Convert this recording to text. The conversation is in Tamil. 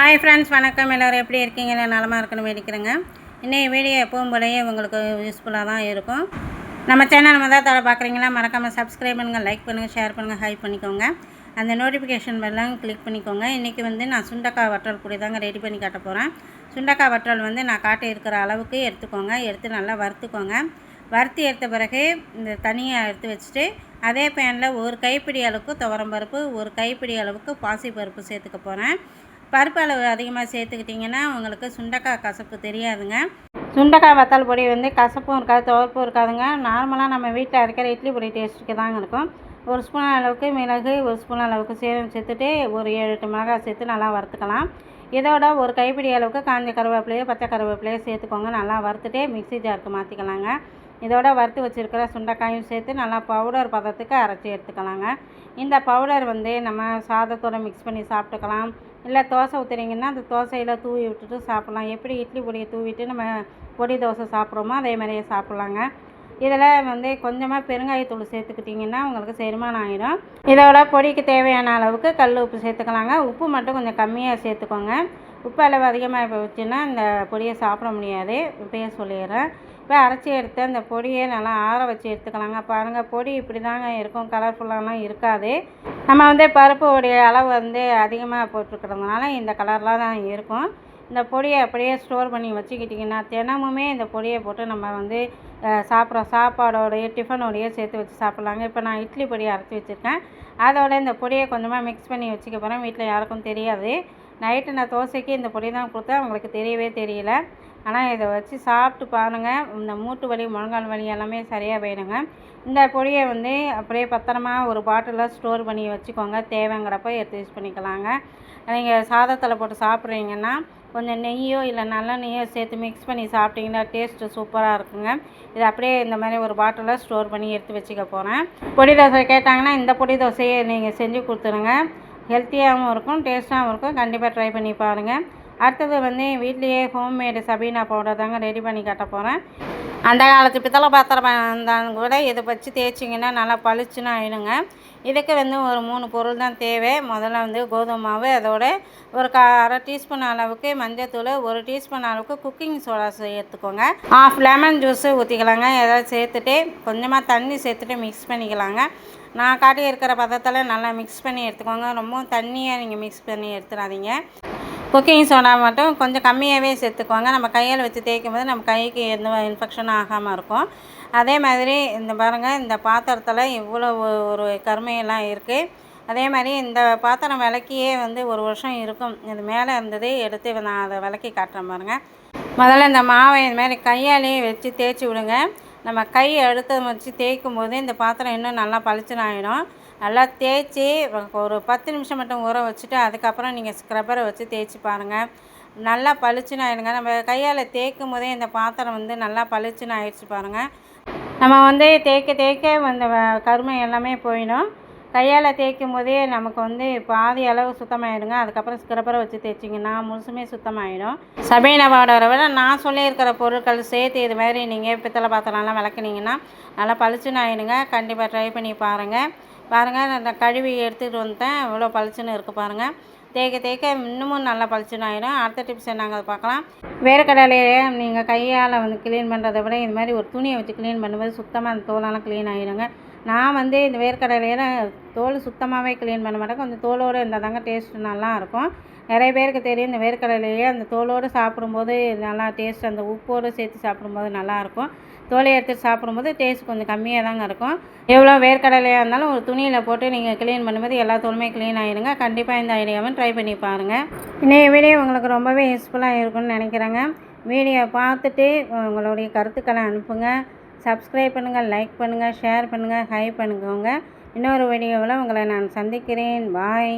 ஹாய் ஃப்ரெண்ட்ஸ், வணக்கம். எல்லோரும் எப்படி இருக்கீங்க? நலமாக இருக்கணும் வேண்டிக்கிறேங்க. இன்றைக்கி வீடியோ எப்பவும் போலயே உங்களுக்கு யூஸ்ஃபுல்லாக தான் இருக்கும். நம்ம சேனல் முதல் பார்க்குறீங்களா, மறக்காமல் சப்ஸ்கிரைப் பண்ணுங்கள், லைக் பண்ணுங்கள், ஷேர் பண்ணுங்கள், ஹைப் பண்ணிக்கோங்க. அந்த நோட்டிஃபிகேஷன் பெல்லாம் கிளிக் பண்ணிக்கோங்க. இன்றைக்கி நான் சுண்டக்காய் வற்றல் பொடி தாங்க ரெடி பண்ணி காட்ட போகிறேன். சுண்டக்காய் வற்றல் நான் காட்டி இருக்கிற அளவுக்கு எடுத்துக்கோங்க. எடுத்து நல்லா வறுத்துக்கோங்க. வறுத்து எடுத்த பிறகு இந்த தனியாக எடுத்து வச்சுட்டு அதே பேனில் ஒரு கைப்பிடி அளவுக்கு துவரம்பருப்பு, ஒரு கைப்பிடி அளவுக்கு பாசிப்பருப்பு சேர்த்துக்க போகிறேன். பருப்பு அளவு அதிகமாக சேர்த்துக்கிட்டிங்கன்னா உங்களுக்கு சுண்டக்காய் கசப்பு தெரியாதுங்க. சுண்டக்காய் வத்தல் பொடி கசப்பும் இருக்காது, துவர்ப்பும் இருக்காதுங்க. நார்மலாக நம்ம வீட்டில் அரைக்கிற இட்லி பொடி டேஸ்ட்டுக்கு தாங்க இருக்கும். ஒரு ஸ்பூன் அளவுக்கு மிளகு, ஒரு ஸ்பூன் அளவுக்கு சீரகம் சேர்த்துட்டு ஒரு 7-8 மிளகாய் சேர்த்து நல்லா வறுத்துக்கலாம். இதோட ஒரு கைப்பிடி அளவுக்கு காஞ்ச கருவேப்பிலையோ பச்சை கருவேப்பிலையோ சேர்த்துக்கோங்க. நல்லா வறுத்துட்டு மிக்ஸி ஜாருக்கு மாற்றிக்கலாங்க. இதோட வறுத்து வச்சுருக்கிற சுண்டைக்காயும் சேர்த்து நல்லா பவுடர் பதத்துக்கு அரைச்சி எடுத்துக்கலாங்க. இந்த பவுடர் நம்ம சாதத்தோடு மிக்ஸ் பண்ணி சாப்பிட்டுக்கலாம். இல்லை தோசை ஊற்றுறீங்கன்னா அந்த தோசையில் தூவி விட்டுட்டு சாப்பிட்லாம். எப்படி இட்லி பொடியை தூவிட்டு நம்ம பொடி தோசை சாப்பிட்றோமோ அதே மாதிரியே சாப்பிட்லாங்க. இதில் கொஞ்சமாக பெருங்காயத்தூள் சேர்த்துக்கிட்டிங்கன்னா உங்களுக்கு செரிமானம் ஆகிடும். இதோட பொடிக்கு தேவையான அளவுக்கு கல் உப்பு சேர்த்துக்கலாங்க. உப்பு மட்டும் கொஞ்சம் கம்மியாக சேர்த்துக்கோங்க. உப்பு அளவு அதிகமாக போச்சுன்னா இந்த பொடியை சாப்பிட முடியாது. இப்போயே சொல்லிடுறேன். இப்போ அரைச்சி எடுத்து அந்த பொடியை நல்லா ஆற வச்சு எடுத்துக்கலாங்க. பாருங்கள், பொடி இப்படி தாங்க இருக்கும், கலர்ஃபுல்லாலாம் இருக்காது. நம்ம பருப்பு உடைய அளவு அதிகமாக போட்டிருக்கிறதுனால இந்த கலர்லாம் தான் இருக்கும். இந்த பொடியை அப்படியே ஸ்டோர் பண்ணி வச்சுக்கிட்டிங்கன்னா தினமுமே இந்த பொடியை போட்டு நம்ம சாப்பிட்ற சாப்பாடோடைய டிஃபனோடையே சேர்த்து வச்சு சாப்பிட்லாங்க. இப்போ நான் இட்லி பொடியை அரைச்சி வச்சுருக்கேன். அதோட இந்த பொடியை கொஞ்சமாக மிக்ஸ் பண்ணி வச்சுக்க போகிறேன். வீட்டில் யாருக்கும் தெரியாது. நைட்டு நான் தோசைக்கு இந்த பொடி தான் கொடுத்தேன், அவங்களுக்கு தெரியவே தெரியல. ஆனால் இதை வச்சு சாப்பிட்டு பாருங்கள், இந்த மூட்டு வலி முழங்கால் வலி எல்லாமே சரியாக போயிடுங்க. இந்த பொடியை அப்படியே பத்திரமா ஒரு பாட்டிலில் ஸ்டோர் பண்ணி வச்சுக்கோங்க. தேவைங்கிறப்ப எடுத்து யூஸ் பண்ணிக்கலாங்க. நீங்கள் சாதத்தில் போட்டு சாப்பிட்றீங்கன்னா கொஞ்சம் நெய்யோ இல்லை நல்லெண்ணெய்யோ சேர்த்து மிக்ஸ் பண்ணி சாப்பிட்டிங்கன்னா டேஸ்ட்டு சூப்பராக இருக்குங்க. இதை அப்படியே இந்த மாதிரி ஒரு பாட்டிலில் ஸ்டோர் பண்ணி எடுத்து வச்சுக்க போகிறேன். பொடி தோசை கேட்டாங்கன்னா இந்த பொடி தோசையை நீங்கள் செஞ்சு கொடுத்துருங்க. ஹெல்த்தியாகவும் இருக்கும், டேஸ்ட்டாகவும் இருக்கும். கண்டிப்பாக ட்ரை பண்ணி பாருங்கள். அடுத்தது வீட்லேயே ஹோம்மேடு சபீனா பவுடர் தாங்க ரெடி பண்ணி காட்ட போகிறேன். அந்த காலத்து பித்தளை பாத்திரம் இருந்தாலும் கூட இதை வச்சு தேய்ச்சிங்கன்னா நல்லா பளிச்சுன்னு ஆயிடுங்க. இதுக்கு ஒரு 3 பொருள் தான் தேவை. முதல்ல கோதுமை மாவு, அதோட ஒரு அரை டீஸ்பூன் அளவுக்கு மஞ்சத்தூள், 1 டீஸ்பூன் அளவுக்கு குக்கிங் சோடா சேர்த்துக்கோங்க. 1/2 லெமன் ஜூஸு ஊற்றிக்கலாங்க. ஏதாவது சேர்த்துட்டு கொஞ்சமாக தண்ணி சேர்த்துட்டு மிக்ஸ் பண்ணிக்கலாங்க. நான் காட்டி இருக்கிற பதத்தில் நல்லா மிக்ஸ் பண்ணி எடுத்துக்கோங்க. ரொம்பவும் தண்ணியாக நீங்கள் மிக்ஸ் பண்ணி எடுத்துடாதீங்க. குக்கிங் சோடா மட்டும் கொஞ்சம் கம்மியாகவே சேர்த்துக்குவாங்க. நம்ம கையில் வச்சு தேய்க்கும் போது நம்ம கைக்கு எந்த இன்ஃபெக்ஷனும் ஆகாமல் இருக்கும். அதே மாதிரி இந்த பாருங்கள், இந்த பாத்திரத்தில் இவ்வளோ ஒரு கருமையெல்லாம் இருக்குது. அதே மாதிரி இந்த பாத்திரம் விளக்கியே 1 வருஷம் இருக்கும். இது மேலே இருந்தது எடுத்து நான் அதை விளக்கி காட்டுறேன் பாருங்கள். முதல்ல இந்த மாவை இது மாதிரி கையாலேயே வச்சு தேய்ச்சி விடுங்க. நம்ம கை எடுத்து வச்சு தேய்க்கும் போது இந்த பாத்திரம் இன்னும் நல்லா பளிச்சுன்னு ஆகிடும். நல்லா தேய்ச்சி ஒரு 10 நிமிஷம் மட்டும் ஊற வச்சுட்டு அதுக்கப்புறம் நீங்கள் ஸ்க்ரப்பரை வச்சு தேய்ச்சி பாருங்கள். நல்லா பளிச்சுன்னு ஆகிடுங்க. நம்ம கையால் தேய்க்கும் போதே இந்த பாத்திரம் நல்லா பளிச்சுன்னு ஆகிடுச்சு பாருங்கள். நம்ம தேய்க்க தேய்க்க கருமை எல்லாமே போயிடும். கையால் தேய்க்கும் போதே நமக்கு பாதி அளவு சுத்தமாகிடுங்க. அதுக்கப்புறம் ஸ்க்ரப்பரை வச்சு தேய்ச்சிங்கன்னா முழுசுமே சுத்தமாகிடும். சபீனா பவுடரை விட நான் சொல்லியிருக்கிற பொருட்கள் சேர்த்து இது மாதிரி நீங்கள் பித்தளை பாத்திரம்லாம் விளக்குனீங்கன்னா நல்லா பளிச்சுன்னு ஆகிடுங்க. கண்டிப்பாக ட்ரை பண்ணி பாருங்கள். நான் கழுவி எடுத்துகிட்டு வந்துட்டேன். இவ்வளோ பளிச்சுன்னு இருக்குது பாருங்கள். தேய்க்க தேய்க்க இன்னமும் நல்லா பளிச்சுன்னு ஆகிடும். அடுத்த டிப்ஸ் நாங்கள் அதை பார்க்கலாம். வேர்க்கடலையே நீங்கள் கையால் க்ளீன் பண்ணுறதை விட இது மாதிரி ஒரு துணியை வச்சு க்ளீன் பண்ணும்போது சுத்தமாக அந்த தோலெல்லாம் க்ளீன் ஆகிடுங்க. நான் இந்த வேர்க்கடலையை தோல் சுத்தமாகவே க்ளீன் பண்ண மாட்டேன். கொஞ்சம் தோலோடு இருந்தால் தாங்க டேஸ்ட்டு நல்லாயிருக்கும். நிறைய பேருக்கு தெரியும் இந்த வேர்க்கடலையே அந்த தோலோடு சாப்பிடும்போது நல்லா டேஸ்ட், அந்த உப்போடு சேர்த்து சாப்பிடும்போது நல்லாயிருக்கும். தோலை எடுத்து சாப்பிடும்போது டேஸ்ட் கொஞ்சம் கம்மியாக தாங்க இருக்கும். எவ்வளோ வேர்க்கடலையாக இருந்தாலும் ஒரு துணியில் போட்டு நீங்கள் க்ளீன் பண்ணும்போது எல்லா தோலுமே க்ளீன் ஆகிடுங்க. கண்டிப்பாக இந்த ஐடியாவை ட்ரை பண்ணி பாருங்கள். இன்றைய வீடியோ உங்களுக்கு ரொம்பவே யூஸ்ஃபுல்லாக இருக்கும்னு நினைக்கிறேங்க. வீடியோ பார்த்துட்டு உங்களுடைய கருத்துக்களை அனுப்புங்க. சப்ஸ்கிரைப் பண்ணுங்கள், லைக் பண்ணுங்கள், ஷேர் பண்ணுங்கள், ஹைப் பண்ணுங்க. இன்னொரு வீடியோவில் உங்களை நான் சந்திக்கிறேன். பாய்.